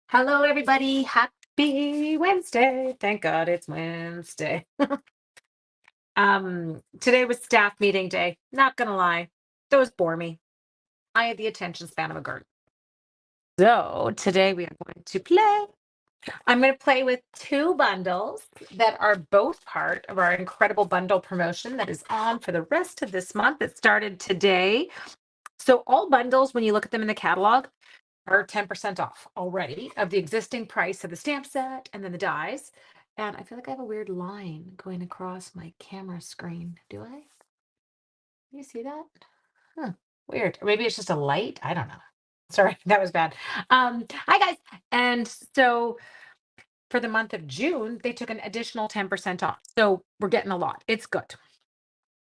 Hello, everybody. Happy Wednesday. Thank God it's Wednesday. Today was staff meeting day. Not gonna lie, those bore me. I had the attention span of a girl. So today we are going to play. I'm going to play with two bundles that are both part of our incredible bundle promotion that is on for the rest of this month. It started today. So all bundles, when you look at them in the catalog, are 10% off already of the existing price of the stamp set and then the dies. And I feel like I have a weird line going across my camera screen. Do I? You see that? Huh. Weird. Or maybe it's just a light. I don't know. Sorry, that was bad. Hi guys. And so for the month of June, they took an additional 10% off. So we're getting a lot. It's good.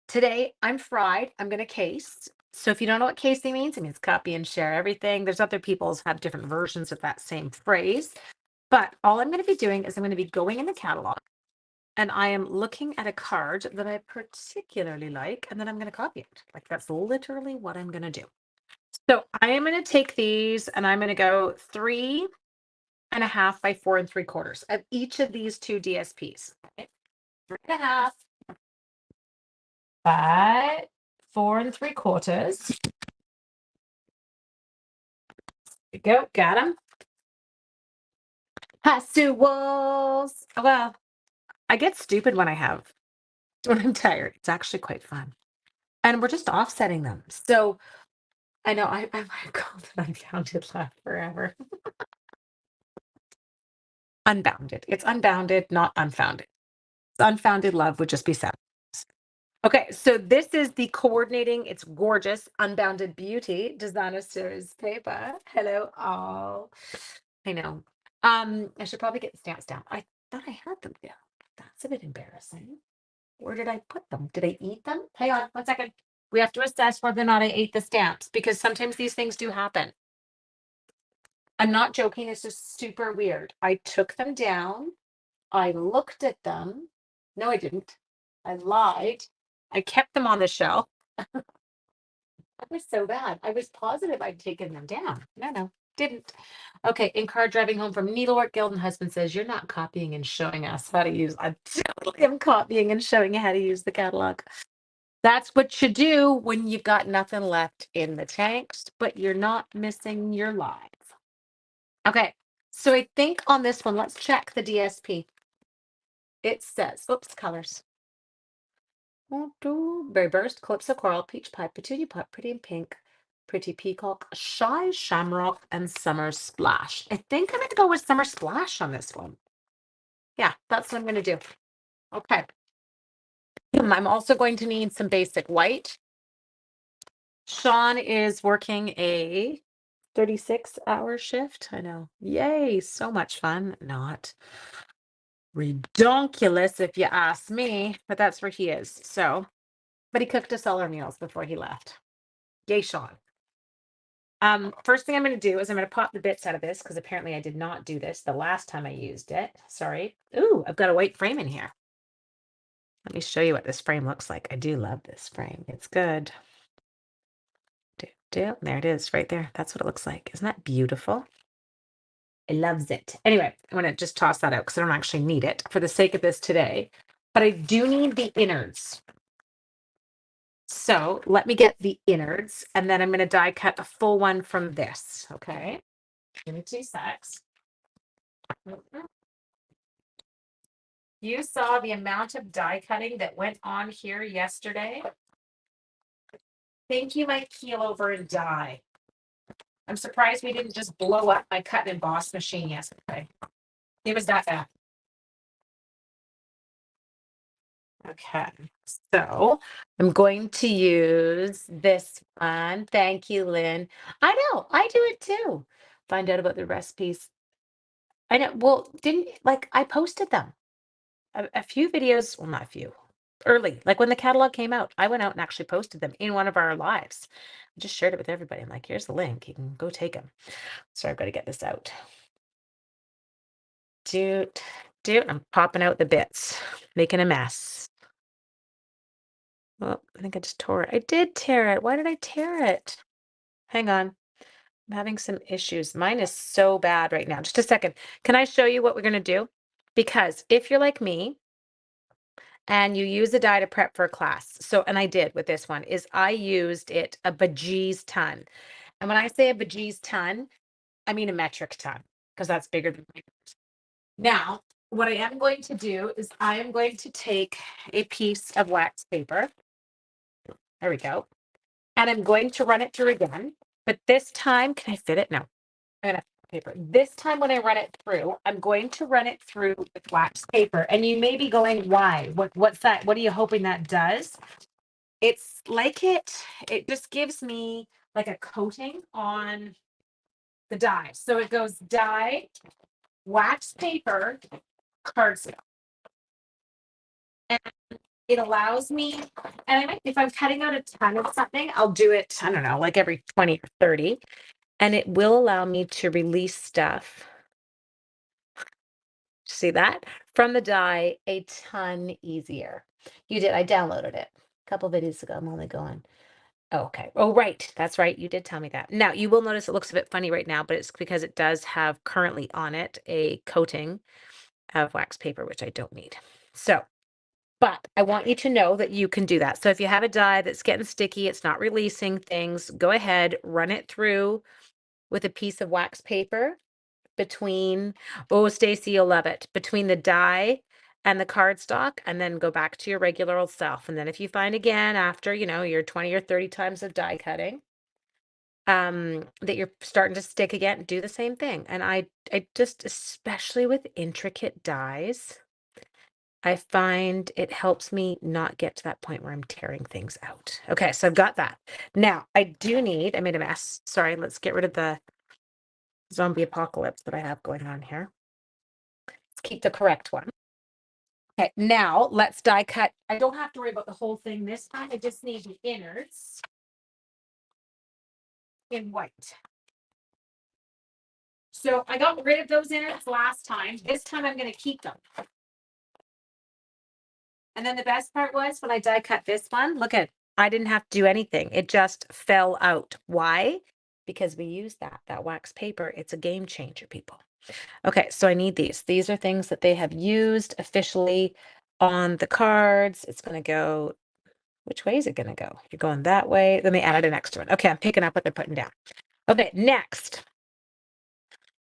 Today, I'm fried. I'm going to case. So if you don't know what casing means, it means copy and share everything. There's other people's have different versions of that same phrase. But all I'm going to be doing is I'm going to be going in the catalog and I am looking at a card that I particularly like, and then I'm going to copy it. Like that's literally what I'm going to do. So I am going to take these and I'm going to go 3.5 by 4 3/4 of each of these two DSPs. Okay? 3.5 by 4 3/4. There we go, got them. Hasu walls. Well, I get stupid when I'm tired. It's actually quite fun. And we're just offsetting them. So I know I might call it unbounded love forever. Unbounded. It's unbounded, not unfounded. Unfounded love would just be sad. Okay, so this is the coordinating. It's gorgeous. Unbounded Beauty Designer Series paper. Hello, all. I know. I should probably get the stamps down. I thought I had them down. That's a bit embarrassing. Where did I put them? Did I eat them? Hang on 1 second. We have to assess whether or not I ate the stamps because sometimes these things do happen. I'm not joking. It's just super weird. I took them down. I looked at them. No, I didn't. I lied. I kept them on the shelf. That was so bad. I was positive I'd taken them down. No, didn't. Okay, in car driving home from Needlework Guild, and husband says, "You're not copying and showing us how to use." I totally am copying and showing you how to use the catalog. That's what you do when you've got nothing left in the tanks, but you're not missing your life. Okay, so I think on this one, let's check the DSP. It says, oops, colors. Berry burst, calypso coral, peach pie, petunia pot, pretty in pink, pretty peacock, shy shamrock, and summer splash. I think I'm going to go with summer splash on this one. Yeah, that's what I'm going to do. Okay. I'm also going to need some basic white. Sean is working a 36-hour shift. I know. Yay, so much fun. Not redonkulous, if you ask me, but that's where he is. So, but he cooked us all our meals before he left. Yay, Sean. First thing I'm going to do is I'm going to pop the bits out of this because apparently I did not do this the last time I used it. Sorry. Ooh, I've got a white frame in here. Let me show you what this frame looks like. I do love this frame. It's good. There it is right there. That's what it looks like. Isn't that beautiful? I loves it. Anyway, I'm going to just toss that out because I don't actually need it for the sake of this today. But I do need the innards. So let me get the innards and then I'm going to die cut a full one from this. Okay. Give me 2 secs. You saw the amount of die cutting that went on here yesterday. Think you might keel over and die. I'm surprised we didn't just blow up my cut and emboss machine yesterday. It was that bad. Okay, so I'm going to use this one. Thank you, Lynn. I know, I do it too. Find out about the recipes. I know. Well, didn't like I posted them. A few videos, well, not a few, early, like when the catalog came out, I went out and actually posted them in one of our lives. I just shared it with everybody. I'm like, here's the link. You can go take them. So I've got to get this out. Dude, I'm popping out the bits, making a mess. Well, I think I just tore it. I did tear it. Why did I tear it? Hang on. I'm having some issues. Mine is so bad right now. Just a second. Can I show you what we're going to do? Because if you're like me and you use a dye to prep for a class, so, and I did with this one, is I used it a bejeez ton. And when I say a bejeez ton, I mean a metric ton, because that's bigger than my. Now, what I am going to do is I am going to take a piece of wax paper. There we go. And I'm going to run it through again. But this time, can I fit it? No. I'm gonna paper. This time when I run it through, I'm going to run it through with wax paper. And you may be going, why? What's that? What are you hoping that does? It's like it just gives me like a coating on the dye. So it goes dye, wax paper, cardstock. And it allows me, and I might, if I'm cutting out a ton of something, I'll do it, I don't know, like every 20 or 30. And it will allow me to release stuff. See that? From the dye a ton easier. You did. I downloaded it a couple videos ago. I'm only going. Oh, okay. Oh, right. That's right. You did tell me that. Now, you will notice it looks a bit funny right now, but it's because it does have currently on it a coating of wax paper, which I don't need. So, but I want you to know that you can do that. So if you have a dye that's getting sticky, it's not releasing things, go ahead, run it through with a piece of wax paper between, oh, Stacy, you'll love it, between the dye and the cardstock, and then go back to your regular old self. And then if you find again after, your 20 or 30 times of die cutting, that you're starting to stick again, do the same thing. And I just, especially with intricate dyes, I find it helps me not get to that point where I'm tearing things out. Okay, so I've got that. Now, I made a mess. Sorry, let's get rid of the zombie apocalypse that I have going on here. Let's keep the correct one. Okay, now let's die cut. I don't have to worry about the whole thing this time. I just need the innards in white. So I got rid of those innards last time. This time I'm going to keep them. And then the best part was when I die cut this one, look at, I didn't have to do anything. It just fell out. Why? Because we use that wax paper. It's a game changer, people. Okay, so I need these. These are things that they have used officially on the cards. It's going to go, which way is it going to go? You're going that way. Let me add an extra one. Okay, I'm picking up what they're putting down. Okay, next.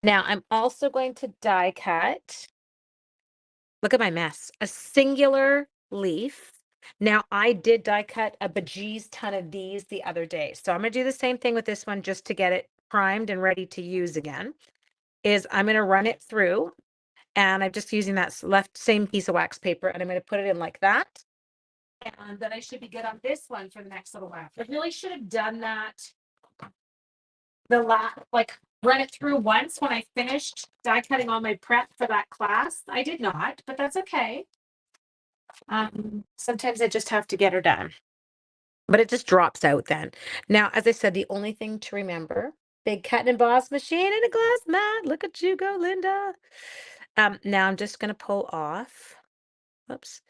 Now I'm also going to die cut. Look at my mess. A singular leaf. Now I did die cut a bejeez ton of these the other day. So I'm going to do the same thing with this one just to get it primed and ready to use again. Is I'm going to run it through. And I'm just using that left same piece of wax paper, and I'm going to put it in like that. And then I should be good on this one for the next little while. I really should have done that like run it through once when I finished die cutting all my prep for that class. I did not, but that's okay. Sometimes I just have to get her done. But it just drops out then. Now, as I said, the only thing to remember, big cut and emboss machine and a glass mat. Look at you go, Linda. Now I'm just gonna pull off, oops,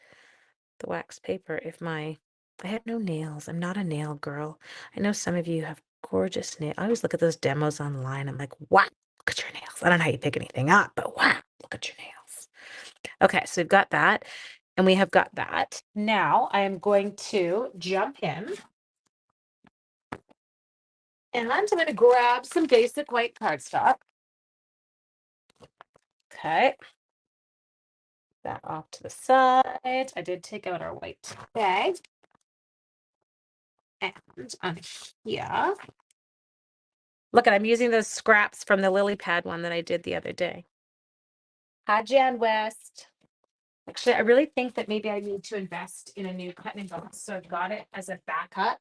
the wax paper. I have no nails. I'm not a nail girl. I know some of you have gorgeous nails. I always look at those demos online. I'm like, wow, look at your nails. I don't know how you pick anything up, but wow, look at your nails. Okay, so we've got that, and we have got that. Now I am going to jump in, and I'm going to grab some basic white cardstock. Okay. That off to the side. I did take out our white bag. And on here, look at, I'm using those scraps from the lily pad one that I did the other day. Hi, Jan West. Actually, I really think that maybe I need to invest in a new cut and emboss. So I've got it as a backup.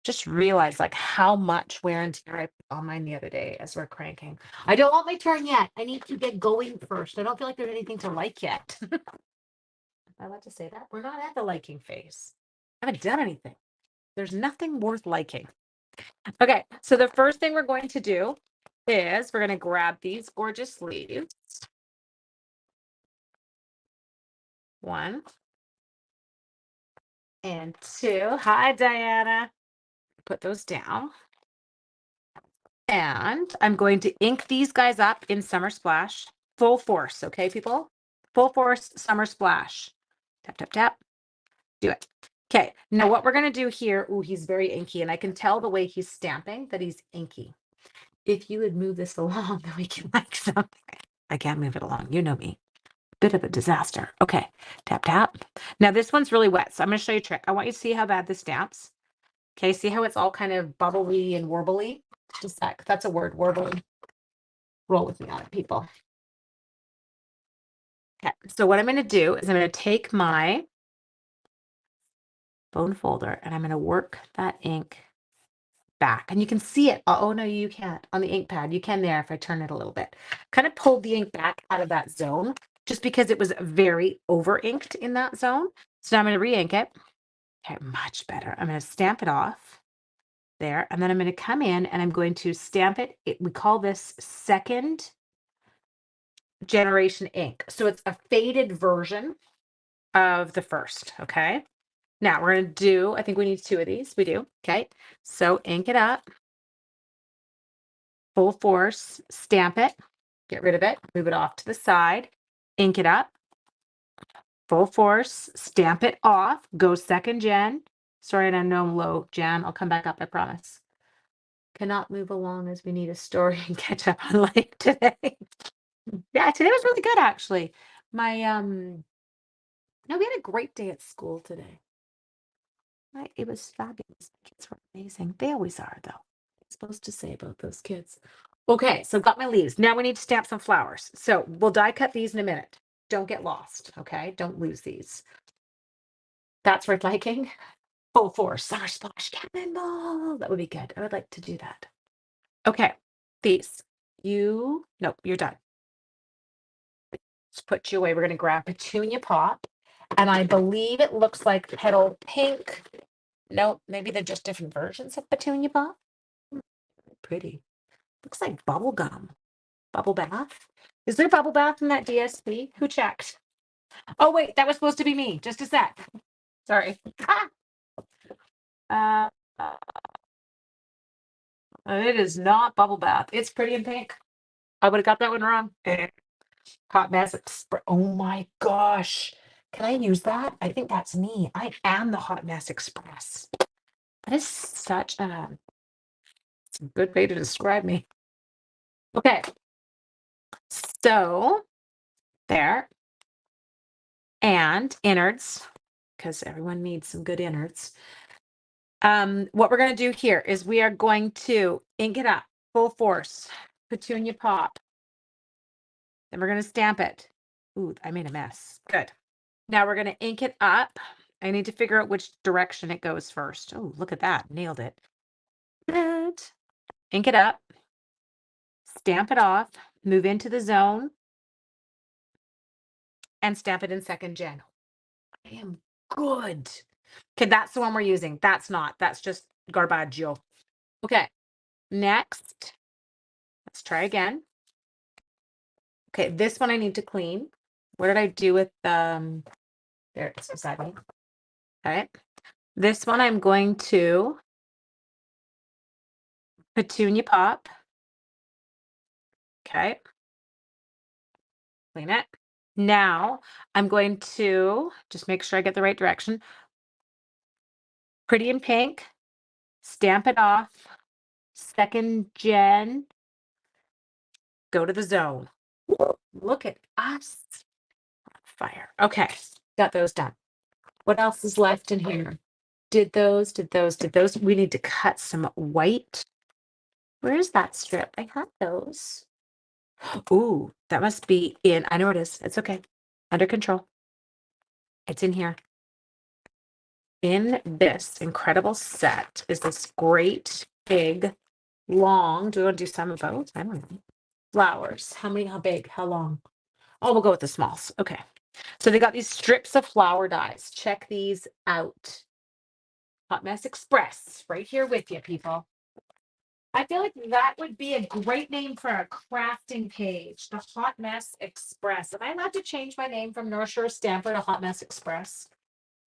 Just realized like how much wear and tear I put on mine the other day as we're cranking. I don't want my turn yet. I need to get going first. I don't feel like there's anything to like yet. I like to say that. We're not at the liking phase. I haven't done anything. There's nothing worth liking. Okay, so the first thing we're going to do is we're going to grab these gorgeous leaves. One and two. Hi, Diana. Put those down. And I'm going to ink these guys up in Summer Splash. Full force, okay, people? Full force Summer Splash. Tap, tap, tap. Do it. Okay, now what we're going to do here, ooh, he's very inky, and I can tell the way he's stamping that he's inky. If you would move this along, then we can like something. I can't move it along. You know me. Bit of a disaster. Okay, tap, tap. Now this one's really wet, so I'm going to show you a trick. I want you to see how bad this stamps. Okay, see how it's all kind of bubbly and warbly? Just that, that's a word, warbly. Roll with me on it, people. Okay, so what I'm going to do is I'm going to take my bone folder and I'm going to work that ink back. And you can see it. Oh, no, you can't on the ink pad. You can there if I turn it a little bit. Kind of pulled the ink back out of that zone just because it was very over inked in that zone. So now I'm going to re-ink it. Okay, much better. I'm going to stamp it off there. And then I'm going to come in and I'm going to stamp it. We call this second generation ink. So it's a faded version of the first. Okay. Now we're going to do, I think we need 2 of these. We do. Okay. So ink it up. Full force, stamp it, get rid of it, move it off to the side, ink it up, full force, stamp it off, go second gen. Sorry, I know I'm low, Jan. I'll come back up, I promise. Cannot move along as we need a story and catch up on life today. Yeah, today was really good, actually. No, we had a great day at school today. Right? It was fabulous. The kids were amazing. They always are, though. I'm supposed to say about those kids. Okay, so got my leaves. Now we need to stamp some flowers. So we'll die cut these in a minute. Don't get lost, okay? Don't lose these. That's worth liking. Full force, Summer Splash Cannonball. That would be good. I would like to do that. Okay, these. Nope, you're done. Let's put you away. We're going to grab Petunia Pop. And I believe it looks like Petal Pink. Nope, maybe they're just different versions of Petunia Pop. Pretty. Looks like bubble gum. Bubble bath. Is there bubble bath in that DSP? Who checked? Oh, wait, that was supposed to be me. Just a sec. Sorry. Ah! It is not bubble bath. It's pretty in pink. I would have got that one wrong. Hot mess. Oh my gosh. Can I use that? I think that's me. I am the Hot Mess Express. That is such a good way to describe me. Okay. So there. And innards, because everyone needs some good innards. What we're going to do here is we are going to ink it up full force, Petunia Pop. Then we're going to stamp it. Ooh, I made a mess. Good. Now we're going to ink it up. I need to figure out which direction it goes first. Oh, look at that. Nailed it. Good. Ink it up. Stamp it off. Move into the zone. And stamp it in second gen. I am good. Okay, that's the one we're using. That's not. That's just Garbaggio. Okay, next. Let's try again. Okay, this one I need to clean. What did I do with there it's beside me. All right. This one I'm going to Petunia Pop. Okay. Clean it. Now I'm going to just make sure I get the right direction. Pretty in pink. Stamp it off. Second gen. Go to the zone. Look at us. Fire. Okay. Got those done. What else is left in here? Did those. We need to cut some white. Where's that strip? I had those. Ooh, that must be in. I know it is. It's okay. Under control. It's in here. In this incredible set is this great big long. Do we want to do some of both? I don't know. Flowers. How many? How big? How long? Oh, we'll go with the smalls. Okay. So they got these strips of flower dies. Check these out. Hot Mess Express, right here with you, people. I feel like that would be a great name for a crafting page. The Hot Mess Express. Am I allowed to change my name from Nurture Stamper to Hot Mess Express?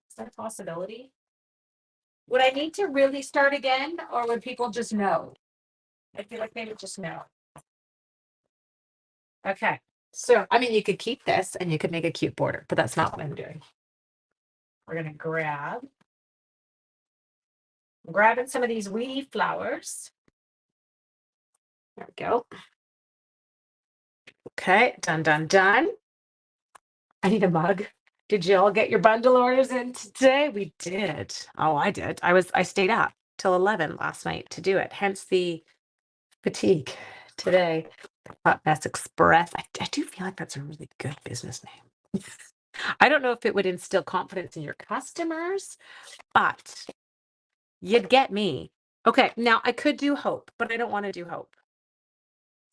Is that a possibility? Would I need to really start again, or would people just know? I feel like maybe just no. Okay. So, I mean, you could keep this and you could make a cute border, but that's not what I'm doing. We're going to grabbing some of these wee flowers. There we go. Okay, done, done, done. I need a mug. Did you all get your bundle orders in today? We did. Oh, I did. I stayed up till 11 last night to do it. Hence the fatigue today. Hot Mess Express. I do feel like that's a really good business name. I don't know if it would instill confidence in your customers, but you'd get me. Okay, now I could do Hope, but I don't want to do Hope.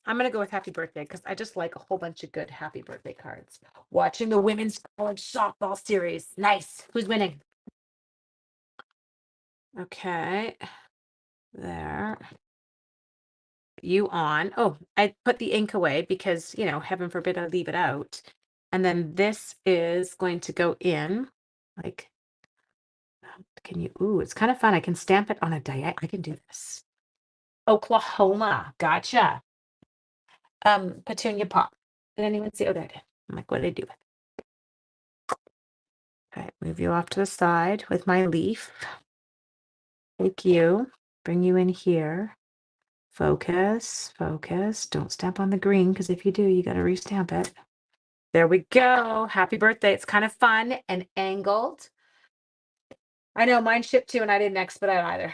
I'm going to go with Happy Birthday because I just like a whole bunch of good happy birthday cards. Watching the women's college softball series. Nice. Who's winning? Okay. There. You on. Oh, I put the ink away because, heaven forbid I leave it out. And then this is going to go in like, it's kind of fun. I can stamp it on a die. I can do this. Oklahoma. Gotcha. Petunia pop. Did anyone see? Oh, there I did. I'm like, what did I do with it? Okay, move you off to the side with my leaf. Take you, bring you in here. Focus, focus. Don't stamp on the green because if you do, you got to restamp it. There we go. Happy birthday. It's kind of fun and angled. I know mine shipped too, and I didn't expedite either.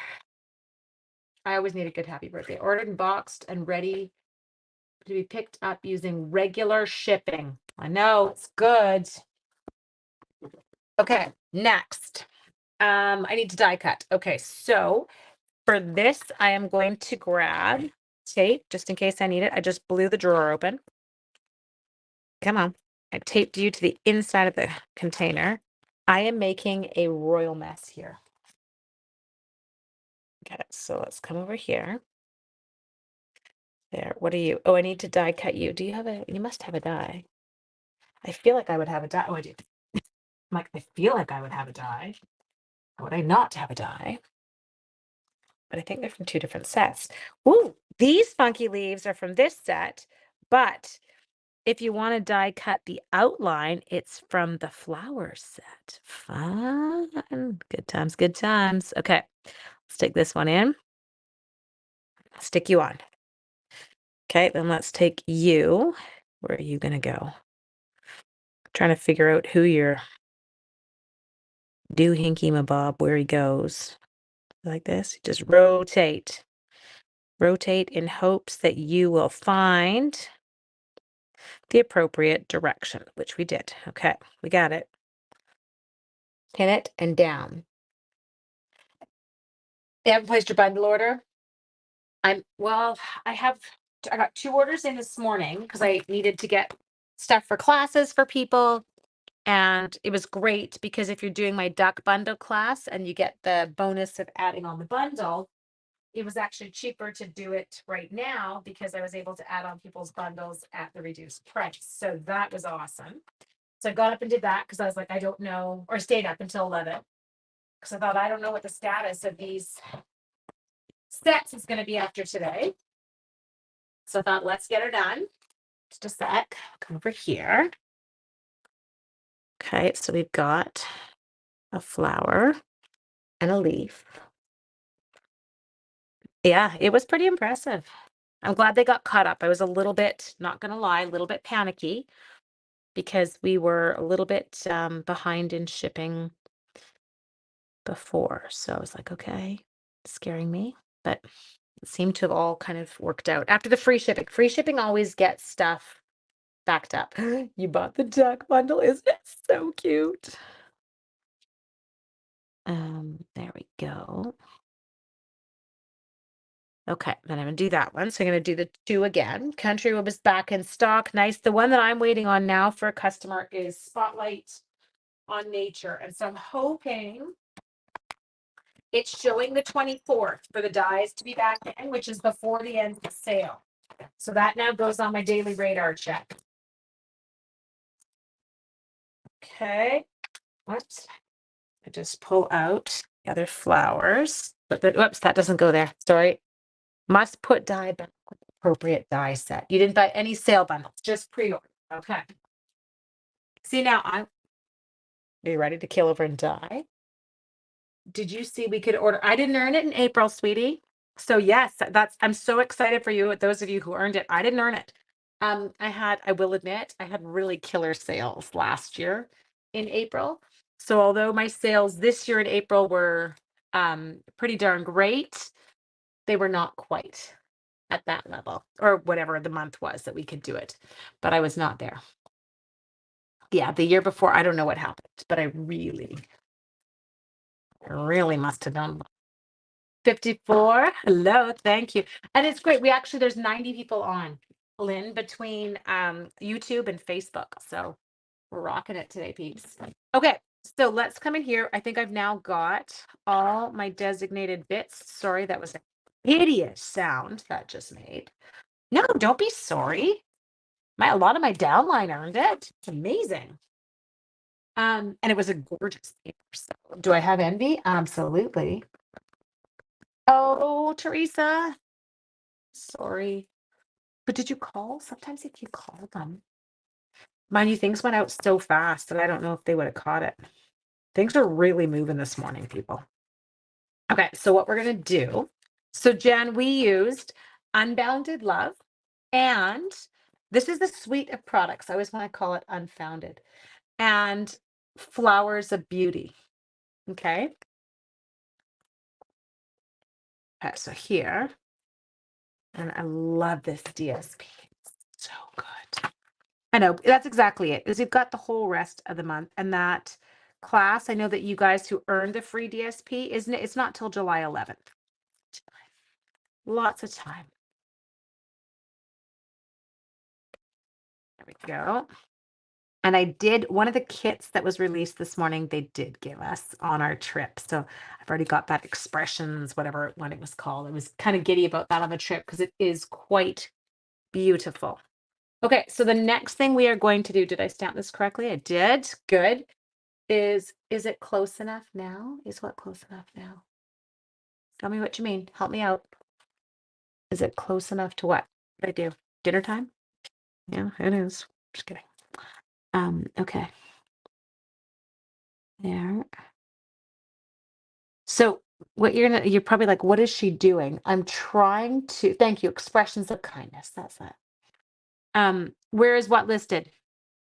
I always need a good happy birthday. Ordered and boxed and ready to be picked up using regular shipping. I know it's good. Okay, next. I need to die cut. Okay, so for this, I am going to grab tape just in case I need it. I just blew the drawer open. Come on. I taped you to the inside of the container. I am making a royal mess here. Okay, so let's come over here. There. What are you? Oh, I need to die cut you. Do you have you must have a die. I feel like I would have a die. Oh, I do. I'm like, I feel like I would have a die. How would I not have a die? But I think they're from two different sets. Ooh, these funky leaves are from this set, but if you want to die cut the outline, it's from the flower set. Fun. Good times, good times. Okay, stick this one in. Stick you on. Okay, then let's take you. Where are you going to go? Trying to figure out who you're doohinky mabob, where he goes. Like this. Just rotate. Rotate in hopes that you will find the appropriate direction, which we did. Okay, we got it. Pin it and down. You haven't placed your bundle order? I got 2 orders in this morning because I needed to get stuff for classes for people. And it was great because if you're doing my duck bundle class and you get the bonus of adding on the bundle, it was actually cheaper to do it right now because I was able to add on people's bundles at the reduced price. So that was awesome. So I got up and did that because I was like, I don't know, or stayed up until 11 because I thought, I don't know what the status of these sets is going to be after today. So I thought, let's get her done. Just a sec. Come over here. Okay, so we've got a flower and a leaf. Yeah, it was pretty impressive. I'm glad they got caught up. I was a little bit, not going to lie, a little bit panicky because we were a little bit behind in shipping before. So I was like, okay, scaring me. But it seemed to have all kind of worked out. After the free shipping. Free shipping always gets stuff backed up. You bought the duck bundle, isn't it so cute? There we go. Okay, then I'm gonna do that one. So I'm gonna do the 2 again. Country Web is back in stock. Nice. The one that I'm waiting on now for a customer is Spotlight on Nature. And so I'm hoping it's showing the 24th for the dies to be back in, which is before the end of the sale. So that now goes on my daily radar check. Okay. What? I just pull out the other flowers. But whoops, that doesn't go there. Sorry. Must put dye back with appropriate dye set. You didn't buy any sale bundles, just pre-order. Okay. See now, are you ready to kill over and die? Did you see we could order? I didn't earn it in April, sweetie. So yes, I'm so excited for you. Those of you who earned it, I didn't earn it. I will admit, I had really killer sales last year in April. So although my sales this year in April were pretty darn great, they were not quite at that level or whatever the month was that we could do it. But I was not there. Yeah, the year before, I don't know what happened, but I really must have done 54. Hello, thank you. And it's great. There's 90 people on, Lynn, between YouTube and Facebook. So we're rocking it today, peeps. Okay, so let's come in here. I think I've now got all my designated bits. Sorry, that was a hideous sound that just made. No, don't be sorry. A lot of my downline earned it. It's amazing. And it was a gorgeous paper. So do I have envy? Absolutely. Oh, Teresa. Sorry. But did you call? Sometimes if you call them. Mind you, things went out so fast that I don't know if they would have caught it. Things are really moving this morning, people. Okay, so what we're gonna do. So Jen, we used Unbounded Love, and this is the suite of products. I always want to call it Unfounded. And Flowers of Beauty. Okay. Okay, so here, and I love this DSP. It's so good. I know that's exactly it. Is you've got the whole rest of the month, and that class. I know that you guys who earned the free DSP, isn't it? It's not till July 11th. Lots of time. There we go. And I did one of the kits that was released this morning, they did give us on our trip. So I've already got that expressions, whatever one it was called. I was kind of giddy about that on the trip because it is quite beautiful. Okay, so the next thing we are going to do, did I stamp this correctly? I did. Good. Is it close enough now? Is what close enough now? Tell me what you mean. Help me out. Is it close enough to what? What I do? Dinner time? Yeah, it is. Just kidding. Okay. There. So what you're probably like, what is she doing? I'm trying to, thank you, expressions of kindness. That's that. Where is what listed?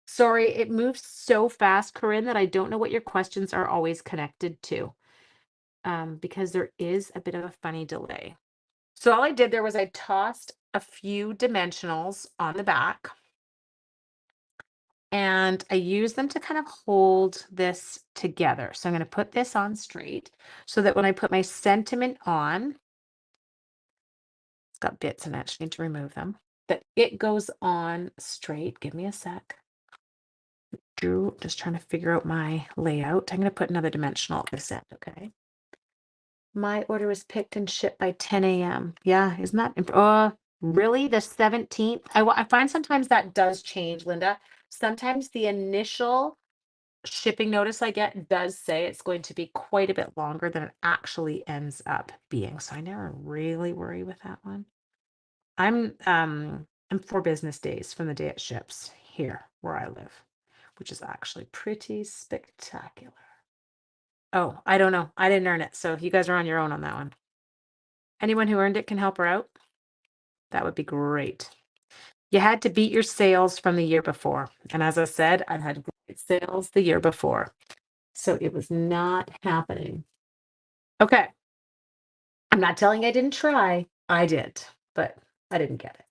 Sorry, it moves so fast, Corinne, that I don't know what your questions are always connected to. Because there is a bit of a funny delay. So all I did there was I tossed a few dimensionals on the back, and I use them to kind of hold this together. So I'm going to put this on straight so that when I put my sentiment on, it's got bits in it, I just need to remove them, that it goes on straight. Give me a sec. Drew, just trying to figure out my layout. I'm going to put another dimensional set, okay? My order was picked and shipped by 10 a.m. Yeah, isn't that, really? The 17th? I find sometimes that does change, Linda. Sometimes the initial shipping notice I get does say it's going to be quite a bit longer than it actually ends up being. So I never really worry with that one. I'm 4 business days from the day it ships here where I live, which is actually pretty spectacular. Oh, I don't know. I didn't earn it. So you guys are on your own on that one. Anyone who earned it can help her out. That would be great. You had to beat your sales from the year before. And as I said, I had great sales the year before. So it was not happening. Okay. I'm not telling you I didn't try. I did, but I didn't get it.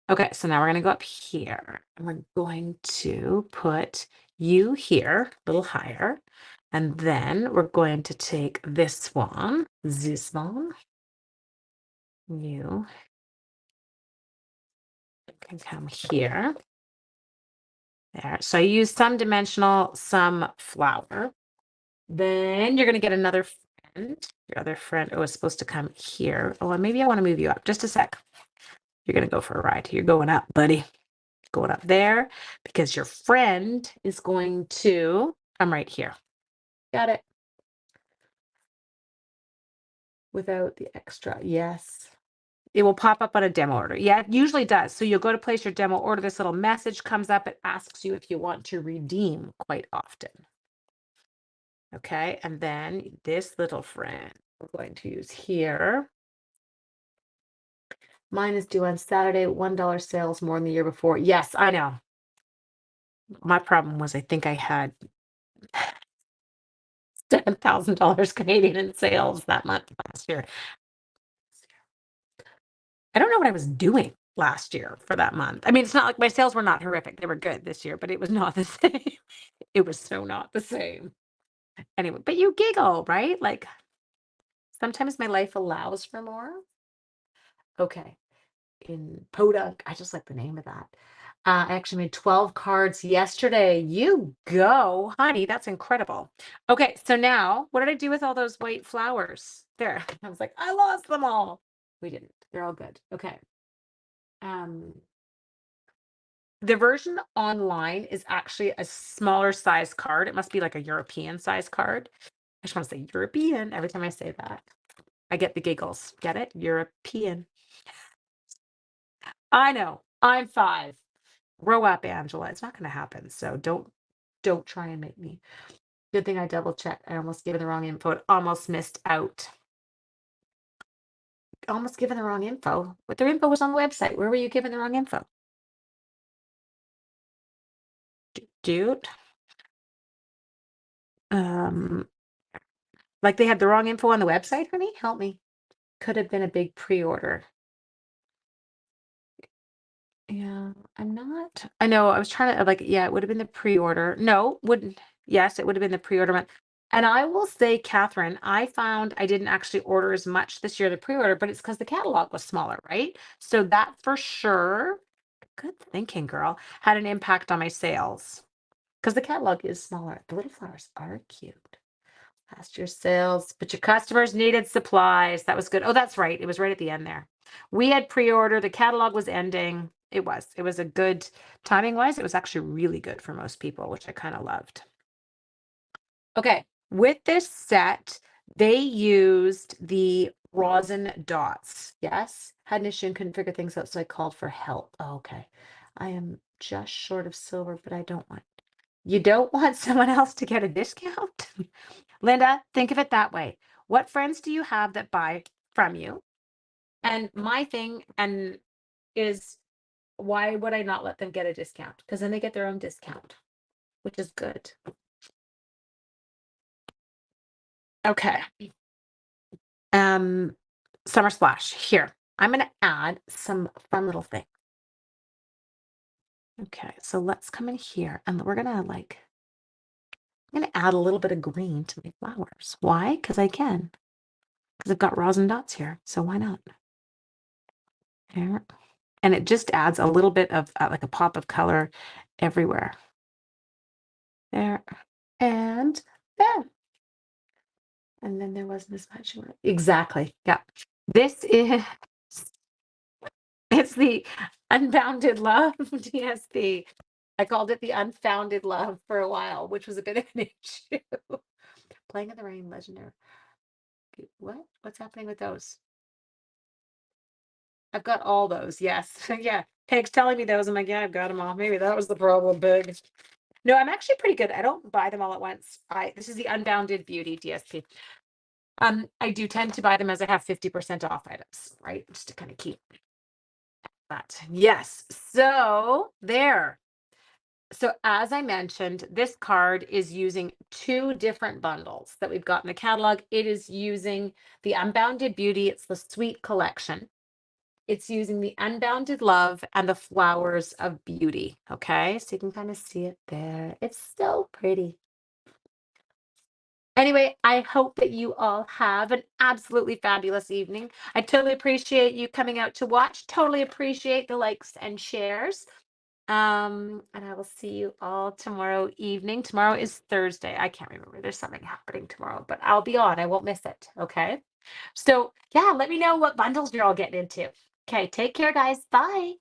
Okay, so now we're going to go up here. And we're going to put you here, a little higher. And then we're going to take this one, you can come here. There. So I use some dimensional, some flower. Then you're going to get another friend. Your other friend, is supposed to come here. Oh, and maybe I want to move you up just a sec. You're going to go for a ride. You're going up, buddy. Going up there because your friend is going to come right here. Got it. Without the extra. Yes. It will pop up on a demo order. Yeah, it usually does. So you'll go to place your demo order. This little message comes up. It asks you if you want to redeem quite often. Okay, and then this little friend we're going to use here. Mine is due on Saturday, $1 sales more than the year before. Yes, I know. My problem was I think I had $7,000 Canadian in sales that month last year. I don't know what I was doing last year for that month. I mean, it's not like my sales were not horrific. They were good this year, but it was not the same. It was so not the same. Anyway, but you giggle, right? Like sometimes my life allows for more. Okay. In Podunk, I just like the name of that. I actually made 12 cards yesterday. You go, honey. That's incredible. Okay, so now what did I do with all those white flowers? There. I was like, I lost them all. We didn't. They're all good. Okay. The version online is actually a smaller size card. It must be like a European size card. I just want to say European every time I say that. I get the giggles. Get it? European. I know. I'm 5. Grow up, Angela. It's not going to happen. So don't try and make me. Good thing I double checked. I almost given the wrong info. It almost missed out. Almost given the wrong info. But their info was on the website. Where were you given the wrong info? Dude. Like they had the wrong info on the website, honey? Help me. Could have been a big pre-order. Yeah, I'm not. I know. I was trying to like, yeah, it would have been the pre-order. No, wouldn't. Yes, it would have been the pre-order month. And I will say, Catherine, I found I didn't actually order as much this year, the pre-order, but it's because the catalog was smaller, right? So that for sure, good thinking, girl, had an impact on my sales because the catalog is smaller. The little flowers are cute. Last year's sales, but your customers needed supplies. That was good. Oh, that's right. It was right at the end there. We had pre-order. The catalog was ending. It was a good timing wise. It was actually really good for most people, which I kind of loved. Okay. With this set, they used the rosin dots. Yes. Had an issue and couldn't figure things out. So I called for help. Oh, okay. I am just short of silver, but I don't want. You don't want someone else to get a discount? Linda, think of it that way. What friends do you have that buy from you? And my thing is why would I not let them get a discount? Because then they get their own discount, which is good. Okay. Summer Splash. Here. I'm gonna add some fun little things. Okay, so let's come in here and we're gonna I'm gonna add a little bit of green to my flowers. Why? Because I can. Because I've got rosin dots here. So why not? There. And it just adds a little bit of like a pop of color everywhere. There and there. And then there wasn't as much. Exactly. Yeah. This is it's the Unbounded Love DSP. I called it the Unfounded Love for a while, which was a bit of an issue. Playing in the Rain, legendary. What? What's happening with those? I've got all those. Yes. Yeah. Peg's telling me those. I'm like, yeah, I've got them all. Maybe that was the problem, Peg. No, I'm actually pretty good. I don't buy them all at once. This is the Unbounded Beauty DSP. I do tend to buy them as I have 50% off items, right? Just to kind of keep that. Yes. So there. So as I mentioned, this card is using 2 different bundles that we've got in the catalog. It is using the Unbounded Beauty. It's the Sweet Collection. It's using the Unbounded Love and the Flowers of Beauty. Okay, so you can kind of see it there. It's so pretty. Anyway, I hope that you all have an absolutely fabulous evening. I totally appreciate you coming out to watch. Totally appreciate the likes and shares. And I will see you all tomorrow evening. Tomorrow is Thursday. I can't remember. There's something happening tomorrow, but I'll be on. I won't miss it. Okay. So yeah, let me know what bundles you're all getting into. Okay, take care, guys. Bye.